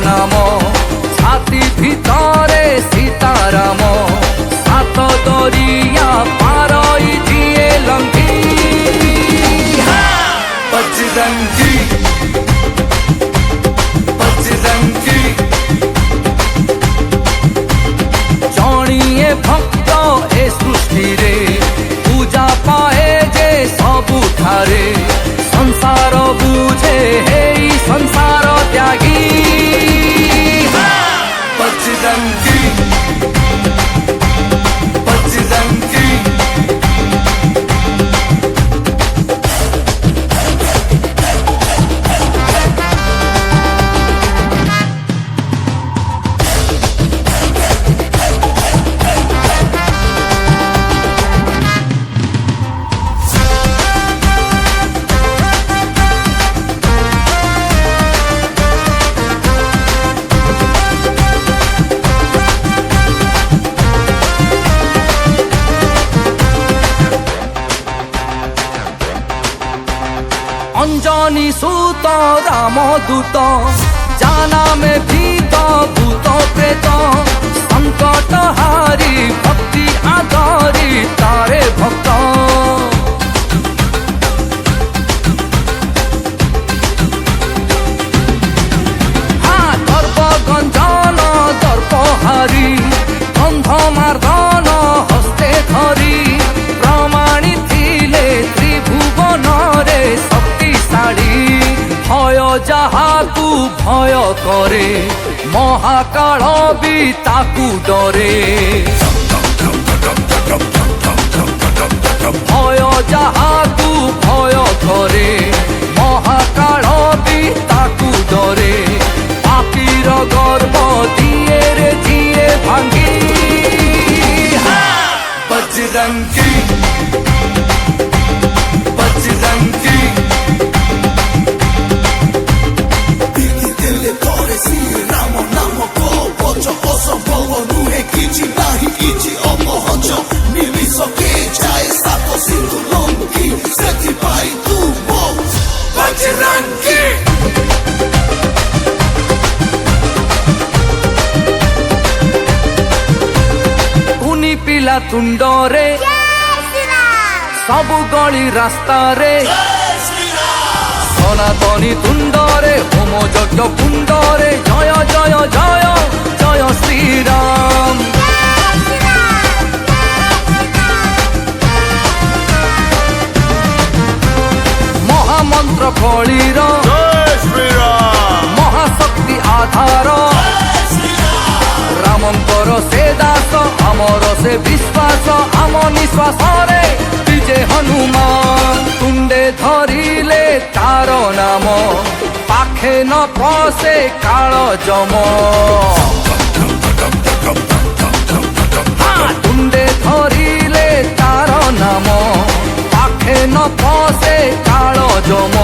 নাম ছাতি ভিতরে সীতারাম সাত দরিয়া পারই দিয়ে লঙ্ঘি বজরঙ্গী বজরঙ্গী জଣିয়ে ভক্ত এ সৃষ্টিরে পূজা পায়ে যে ସବୁଠାରେ ସଂସାର ବୁଝେ ହେଇ ସଂସାର ତ୍ୟାଗୀ ବଜରଙ୍ଗୀ ବଜରଙ୍ଗୀ অঞ্জনী সুত রামদূত জানামে ভীত ভূত প্রেত সংকট হারি ভক্তি আদরি তারে ভক্ত দর্প গঞ্জন দর্পহারি গন্ধ মার্দন হস্তে ধরি প্রমাণী থিলে ত্রিভুবনরে ভয় যাহাকু ভয় করে মহাকাল বি তাকু ডরে ভয় যাহাকু ভয় করে মহাকাল বি তাকু ডরে পাপীর গর্ব দিয়ে রে দিয়ে ভাঙ্গি বজরঙ্গী বজরঙ্গী রাম নাম কবচ অসম্ভব নুহে কিছু নাহি কিছু অপহঞ্চ নিমিষকে যায় সাত সিন্ধু লঙ্ঘি ସେଥିପାଇଁ ତୁ ମୋ ବଜରଙ୍ଗୀ କୁନି ପିଲା ତୁଣ୍ଡରେ ସବୁ ଗଳି ରାସ୍ତାରେ সনাতনী তুণ্ডরে হোম যজ্ঞ কুণ্ডরে জয় জয় জয় জয় শ্রীরাম মহামন্ত্র কলির মহাশক্তি আধার রামঙ্কর সে দাস আমর সে বিশ্বাস আম নিঃশ্বাসরে বিজে হনুমান তুণ্ডে ধরিলে তার নাম পাখে ন পশে কাল জম তুণ্ডে ধরিলে তার নাম পাখে ন পশে কাল জম